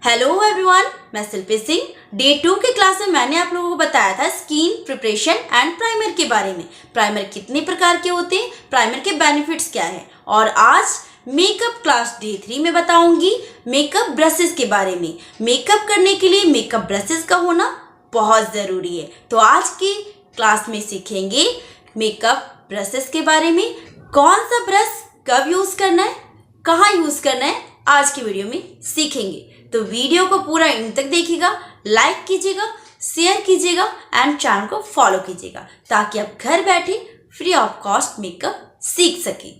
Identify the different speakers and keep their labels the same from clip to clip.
Speaker 1: Hello everyone, मैं शिल्पी Singh. Day 2 के class में मैंने आप लोगों को बताया था स्किन प्रिपरेशन एंड प्राइमर के बारे में। प्राइमर कितने प्रकार के होते हैं, प्राइमर के बेनिफिट्स क्या है। और आज मेकअप क्लास डे 3 में बताऊंगी मेकअप ब्रशेस के बारे में। मेकअप करने के लिए मेकअप ब्रशेस का होना बहुत ज़रूरी है। तो आज की क्लास में सीखेंगे मेकअप ब्रशेस के बारे में। कौन सा ब्रश कब यूज़ करना है, कहाँ यूज़ करना है, आज की वीडियो में सीखेंगे। तो वीडियो को पूरा एंड तक देखिएगा, लाइक कीजिएगा, शेयर कीजिएगा एंड चैनल को फॉलो कीजिएगा ताकि आप घर बैठे फ्री ऑफ कॉस्ट मेकअप सीख सकें।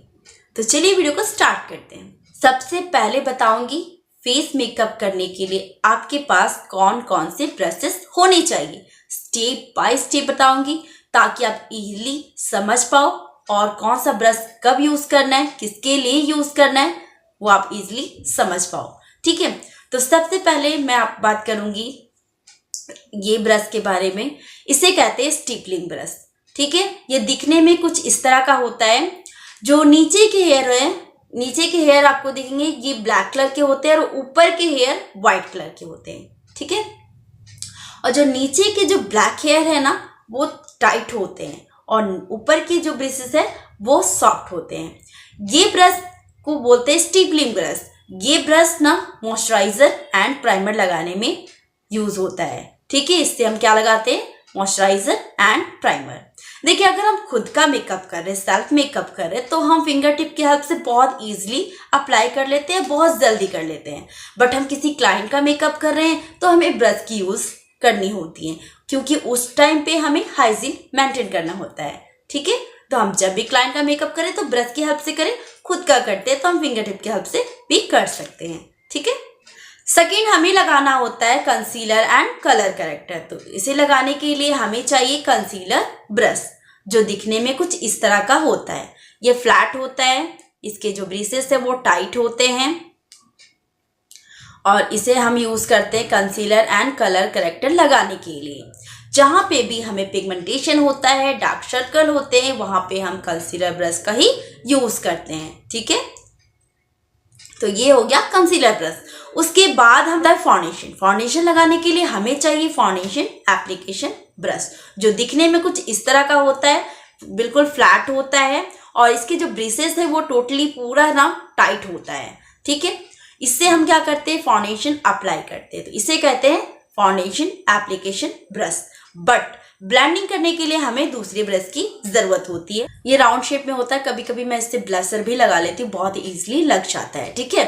Speaker 1: तो चलिए वीडियो को स्टार्ट करते हैं। सबसे पहले बताऊंगी फेस मेकअप करने के लिए आपके पास कौन कौन से ब्रशेस होने चाहिए। स्टेप बाय स्टेप बताऊंगी ताकि आप इजीली समझ पाओ और कौन सा ब्रश कब यूज़ करना है, किसके लिए यूज़ करना है, वो आप इजीली समझ पाओ। ठीक है, तो सबसे पहले मैं आप बात करूंगी ये ब्रश के बारे में। इसे कहते हैं स्टिपलिंग ब्रश। ठीक है, ये दिखने में कुछ इस तरह का होता है। जो नीचे के हेयर है, नीचे के हेयर आपको दिखेंगे ये ब्लैक कलर के होते हैं और ऊपर के हेयर व्हाइट कलर के होते हैं। ठीक है, और जो नीचे के जो ब्लैक हेयर है ना वो टाइट होते हैं और ऊपर के जो ब्रशेस है वो सॉफ्ट होते हैं। ये ब्रश को बोलते हैं स्टिपलिंग ब्रश। ये ब्रश ना मॉइस्चराइजर एंड प्राइमर लगाने में यूज होता है। ठीक है, इससे हम क्या लगाते हैं, मॉइस्चराइजर एंड प्राइमर। देखिए, अगर हम खुद का मेकअप कर रहे हैं, सेल्फ मेकअप कर रहे हैं, तो हम फिंगर टिप की हेल्प से बहुत इजीली अप्लाई कर लेते हैं, बहुत जल्दी कर लेते हैं। बट हम किसी क्लाइंट का मेकअप कर रहे हैं तो हमें ब्रश की यूज करनी होती है, क्योंकि उस टाइम पे हमें हाइजीन मेंटेन करना होता है। ठीक है, तो हम जब भी क्लाइंट का मेकअप करें तो ब्रश की हेल्प से करें, खुद का करते हैं तो हम फिंगर टिप की हेल्प से भी कर सकते हैं। ठीक है, सेकेंड हमें लगाना होता है कंसीलर एंड कलर करेक्टर। तो इसे लगाने के लिए हमें चाहिए कंसीलर ब्रश, जो दिखने में कुछ इस तरह का होता है। ये फ्लैट होता है, इसके जो ब्रेसेस है वो टाइट होते हैं और इसे हम यूज़ करते हैं कंसीलर एंड कलर करेक्टर लगाने के लिए। जहाँ पे भी हमें पिगमेंटेशन होता है, डार्क सर्कल होते हैं, वहाँ पे हम कंसीलर ब्रश का ही यूज़ करते हैं। ठीक है, तो ये हो गया कंसीलर ब्रश। उसके बाद हम फाउंडेशन। फाउंडेशन लगाने के लिए हमें चाहिए फाउंडेशन एप्लीकेशन ब्रश, जो दिखने में कुछ इस तरह का होता है, बिल्कुल फ्लैट होता है और इसके जो ब्रेसेस है वो टोटली पूरा ना टाइट होता है। ठीक है, इससे हम क्या करते हैं, फाउंडेशन अप्लाई करते हैं। तो इसे कहते हैं foundation application brush. But blending करने के लिए हमें दूसरे ब्रश की जरूरत होती है। ये राउंड शेप में होता है, कभी कभी मैं इससे ब्लशर भी लगा लेती हूँ, बहुत इजीली लग जाता है। ठीक है,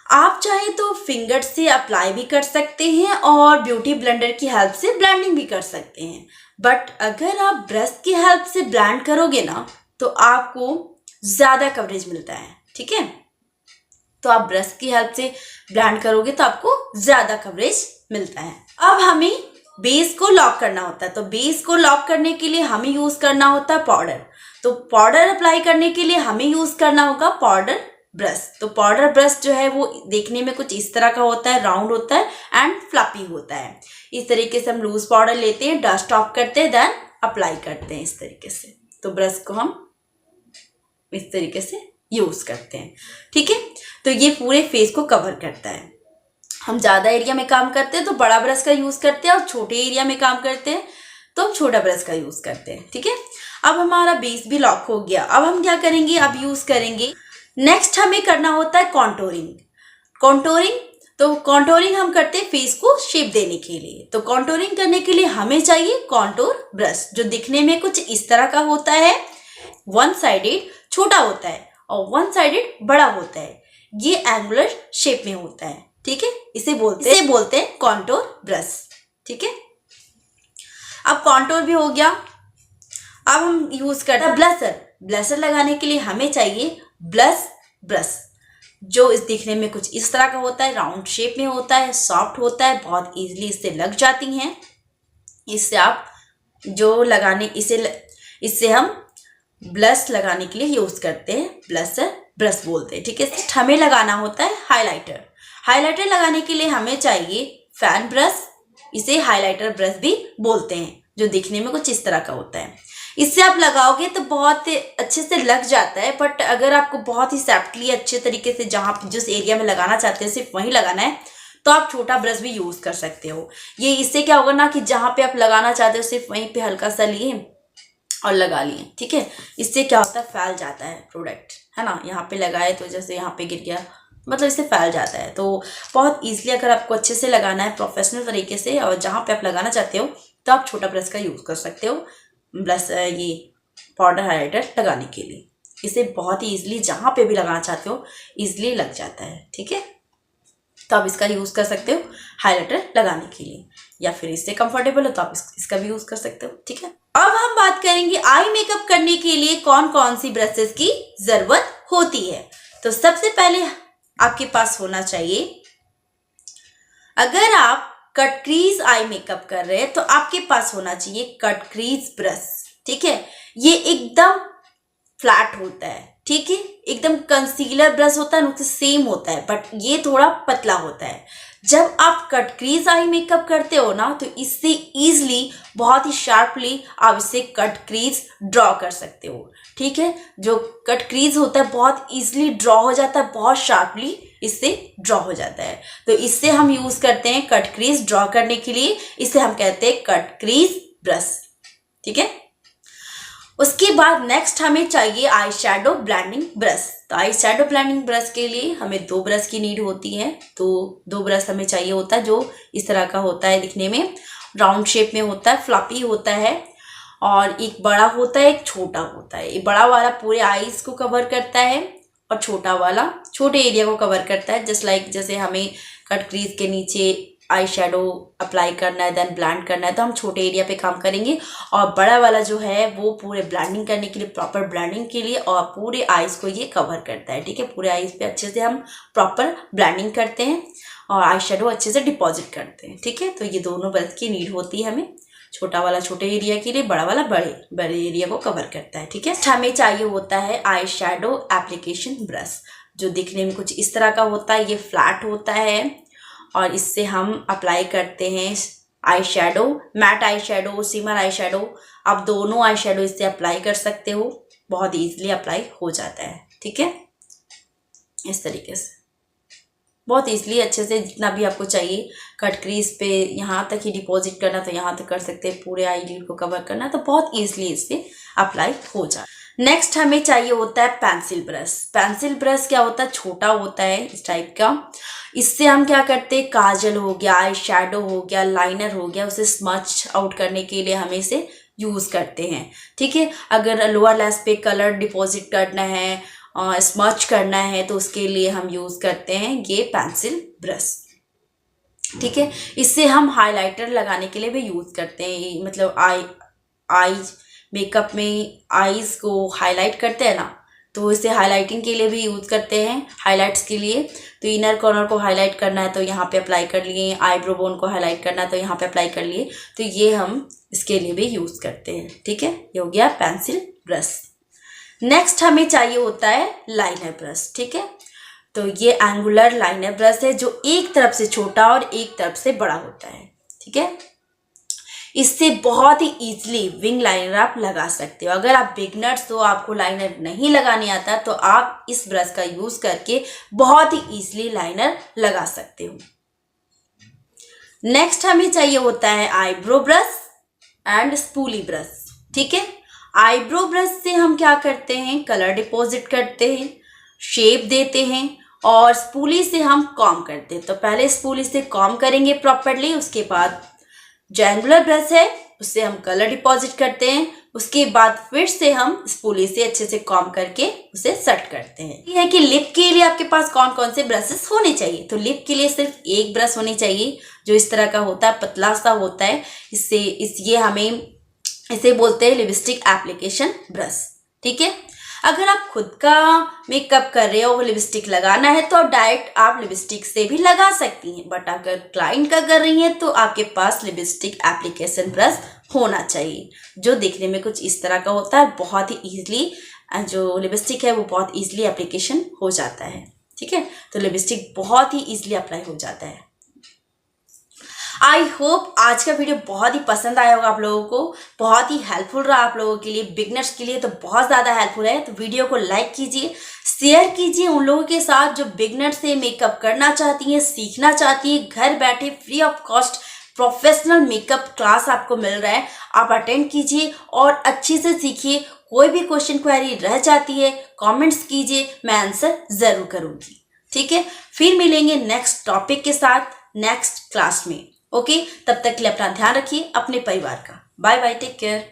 Speaker 1: आप चाहे तो फिंगर से अप्लाई भी कर सकते हैं और ब्यूटी ब्लेंडर की हेल्प से ब्लेंडिंग भी कर सकते हैं। बट अगर आप ब्रश की हेल्प से ब्लेंड करोगे ना तो आपको ज्यादा कवरेज मिलता है। ठीक है, तो आप ब्रश की हेल्प से ब्लेंड करोगे तो आपको ज्यादा कवरेज मिलता है। अब हमें बेस को लॉक करना होता है। तो बेस को लॉक करने के लिए हमें यूज करना होता है पाउडर। तो पाउडर अप्लाई करने के लिए हमें यूज करना होगा पाउडर ब्रश। तो पाउडर ब्रश जो है वो देखने में कुछ इस तरह का होता है, राउंड होता है एंड फ्लफी होता है। इस तरीके से हम लूज पाउडर लेते हैं, डस्ट ऑफ करते हैं, देन अप्लाई करते हैं इस तरीके से। तो ब्रश को हम इस तरीके से यूज करते हैं। ठीक है, तो ये पूरे फेस को कवर करता है। हम ज़्यादा एरिया में काम करते हैं तो बड़ा ब्रश का यूज़ करते हैं और छोटे एरिया में काम करते हैं तो हम छोटा ब्रश का यूज़ करते हैं। ठीक है, अब हमारा बेस भी लॉक हो गया। अब हम क्या करेंगे, अब यूज़ करेंगे, नेक्स्ट हमें करना होता है कॉन्टोरिंग। तो कॉन्टोरिंग हम करते हैं फेस को शेप देने के लिए। तो कॉन्टोरिंग करने के लिए हमें चाहिए कॉन्टोर ब्रश, जो दिखने में कुछ इस तरह का होता है। वन साइडेड छोटा होता है और वन साइडेड बड़ा होता है। ये एंगुलर शेप में होता है। ठीक है, इसे बोलते हैं कॉन्टोर ब्रश। ठीक है, अब कॉन्टोर भी हो गया। अब हम यूज करते हैं ब्लशर। ब्लशर लगाने के लिए हमें चाहिए ब्लश ब्रश, जो इस दिखने में कुछ इस तरह का होता है, राउंड शेप में होता है, सॉफ्ट होता है, बहुत इजीली इससे लग जाती हैं। इससे आप जो लगाने इससे हम ब्लश लगाने के लिए यूज करते हैं, ब्लशर ब्रश बोलते हैं। ठीक है, हमें लगाना होता है हाइलाइटर। हाइलाइटर लगाने के लिए हमें चाहिए फैन ब्रश। इसे हाइलाइटर ब्रश भी बोलते हैं, जो दिखने में कुछ इस तरह का होता है। इससे आप लगाओगे तो बहुत अच्छे से लग जाता है। बट अगर आपको बहुत ही सैप्टली अच्छे तरीके से जहाँ जिस एरिया में लगाना चाहते हैं सिर्फ वहीं लगाना है तो आप छोटा ब्रश भी यूज़ कर सकते हो। ये इससे क्या होगा ना कि जहाँ पे आप लगाना चाहते हो सिर्फ वहीं पे हल्का सा लिए और लगा लिए, ठीक है। इससे क्या होता है, फैल जाता है प्रोडक्ट, है ना। यहाँ पे लगाए तो जैसे यहाँ पे गिर गया, मतलब इससे फैल जाता है। तो बहुत ईजिली अगर आपको अच्छे से लगाना है प्रोफेशनल तरीके से और जहाँ पे आप लगाना चाहते हो तो आप छोटा ब्रश का यूज़ कर सकते हो ब्रश ये पाउडर हाइलाइटर लगाने के लिए। इसे बहुत ही ईजिली जहाँ पे भी लगाना चाहते हो ईजिली लग जाता है, ठीक है। तो आप इसका यूज़ कर सकते हो हाइलाइटर लगाने के लिए, या फिर इससे कंफर्टेबल हो तो आप इसका भी यूज़ कर सकते हो, ठीक है। अब हम बात करेंगे आई मेकअप करने के लिए कौन कौन सी ब्रशेस की ज़रूरत होती है। तो सबसे पहले आपके पास होना चाहिए, अगर आप कट क्रीज आई मेकअप कर रहे हैं तो आपके पास होना चाहिए कट क्रीज ब्रश, ठीक है। ये एकदम फ्लैट होता है, ठीक है, एकदम कंसीलर ब्रश होता है उससे सेम होता है, बट ये थोड़ा पतला होता है। जब आप कट क्रीज आई मेकअप करते हो ना तो इससे ईजिली बहुत ही शार्पली आप इससे कट क्रीज ड्रॉ कर सकते हो, ठीक है। जो कट क्रीज होता है बहुत ईजिली ड्रॉ हो जाता है, बहुत शार्पली इससे ड्रॉ हो जाता है। तो इससे हम यूज़ करते हैं कट क्रीज ड्रॉ करने के लिए, इसे हम कहते हैं कट क्रीज ब्रश, ठीक है। उसके बाद नेक्स्ट हमें चाहिए आई शैडो ब्लेंडिंग ब्रश। तो आई शैडो ब्लेंडिंग ब्रश के लिए हमें 2 ब्रश की नीड होती है। तो 2 ब्रश हमें चाहिए होता है, जो इस तरह का होता है, दिखने में राउंड शेप में होता है, फ्लफी होता है, और एक बड़ा होता है एक छोटा होता है। ये बड़ा वाला पूरे आईज को कवर करता है और छोटा वाला छोटे एरिया को कवर करता है। जस्ट लाइक जैसे हमें कट क्रीज के नीचे आई शेडो अप्लाई करना है देन ब्लेंड करना है तो हम छोटे एरिया पे काम करेंगे, और बड़ा वाला जो है वो पूरे ब्लेंडिंग करने के लिए, प्रॉपर ब्लेंडिंग के लिए, और पूरे आईज को ये कवर करता है, ठीक है। पूरे आईज पे अच्छे से हम प्रॉपर ब्लेंडिंग करते हैं और आई शेडो अच्छे से डिपॉजिट करते हैं, ठीक है। तो ये दोनों ब्रश की नीड होती है हमें, छोटा वाला छोटे एरिया के लिए, बड़ा वाला बड़े एरिया को कवर करता है, ठीक है। हमें चाहिए होता है आई शेडो एप्लीकेशन ब्रश, जो दिखने में कुछ इस तरह का होता है। ये फ्लैट होता है और इससे हम अप्लाई करते हैं eye shadow, matte eye shadow, shimmer eye shadow. आप दोनों आई शेडो इससे अप्लाई कर सकते हो, बहुत ईजिली अप्लाई हो जाता है, ठीक है। इस तरीके से बहुत ईजिली अच्छे से जितना भी आपको चाहिए कट क्रीज पे यहाँ तक ही डिपॉजिट करना तो यहाँ तक कर सकते हैं, पूरे आई लिड को कवर करना तो बहुत ईजिली इससे अप्लाई हो जाए। नेक्स्ट हमें चाहिए होता है पेंसिल ब्रश। पेंसिल ब्रश क्या होता है, छोटा होता है इस टाइप का। इससे हम क्या करते हैं, काजल हो गया, आई शैडो हो गया, लाइनर हो गया, उसे स्मच आउट करने के लिए हमें इसे यूज़ करते हैं, ठीक है। अगर लोअर लैश पे कलर डिपॉजिट करना है, स्मच करना है तो उसके लिए हम यूज़ करते हैं ये पेंसिल ब्रश, ठीक है। इससे हम हाइलाइटर लगाने के लिए भी यूज़ करते हैं, मतलब आई मेकअप में आईज को हाईलाइट करते हैं ना, तो इसे हाइलाइटिंग के लिए भी यूज़ करते हैं, हाइलाइट्स के लिए। तो इनर कॉर्नर को हाईलाइट करना है तो यहाँ पे अप्लाई कर लिए, आईब्रो बोन को हाईलाइट करना है तो यहाँ पे अप्लाई कर लिए, तो ये हम इसके लिए भी यूज़ करते हैं, ठीक है। ये हो गया पेंसिल ब्रश। नेक्स्ट हमें चाहिए होता है लाइनर ब्रश, ठीक है। तो ये एंगुलर लाइनर ब्रश है जो एक तरफ से छोटा और एक तरफ से बड़ा होता है, ठीक है। इससे बहुत ही ईजिली विंग लाइनर आप लगा सकते हो। अगर आप बिगनर्स हो, आपको लाइनर नहीं लगाने आता, तो आप इस ब्रश का यूज़ करके बहुत ही ईजिली लाइनर लगा सकते हो। नेक्स्ट हमें चाहिए होता है eyebrow brush and spoolie brush, ठीक है। आईब्रो ब्रश से हम क्या करते हैं, कलर डिपॉजिट करते हैं, शेप देते हैं, और स्पूली से हम कॉम करते हैं। तो पहले स्पूली से कॉम करेंगे प्रॉपरली, उसके बाद जो एंगुलर ब्रश है उससे हम कलर डिपॉजिट करते हैं, उसके बाद फिर से हम स्पूली से अच्छे से कॉम करके उसे सेट करते हैं। ये है कि लिप के लिए आपके पास कौन कौन से ब्रशेस होने चाहिए। तो लिप के लिए सिर्फ एक ब्रश होनी चाहिए जो इस तरह का होता है, पतला सा होता है। इसे बोलते हैं लिपस्टिक एप्लीकेशन ब्रश, ठीक है। अगर आप खुद का मेकअप कर रहे हो, लिपस्टिक लगाना है तो डायरेक्ट आप लिपस्टिक से भी लगा सकती हैं, बट अगर क्लाइंट का कर रही हैं तो आपके पास लिपस्टिक एप्लीकेशन ब्रश होना चाहिए जो दिखने में कुछ इस तरह का होता है। बहुत ही ईजिली जो लिपस्टिक है वो बहुत ईजिली एप्लीकेशन हो जाता है, ठीक है। तो लिपस्टिक बहुत ही ईजिली अप्लाई हो जाता है। आई होप आज का वीडियो बहुत ही पसंद आया होगा आप लोगों को, बहुत ही हेल्पफुल रहा आप लोगों के लिए, बिगनर्स के लिए तो बहुत ज़्यादा हेल्पफुल है। तो वीडियो को लाइक कीजिए, शेयर कीजिए उन लोगों के साथ जो बिगनर से मेकअप करना चाहती हैं, सीखना चाहती हैं। घर बैठे free of cost professional makeup class आपको मिल रहा है, आप अटेंड कीजिए और अच्छे से सीखिए। कोई भी क्वेश्चन क्वेरी रह जाती है कमेंट्स कीजिए, मैं आंसर ज़रूर करूँगी। ठीक है, फिर मिलेंगे नेक्स्ट टॉपिक के साथ नेक्स्ट क्लास में। ओके, तब तक के लिए अपना ध्यान रखिए, अपने परिवार का। Bye bye, take care.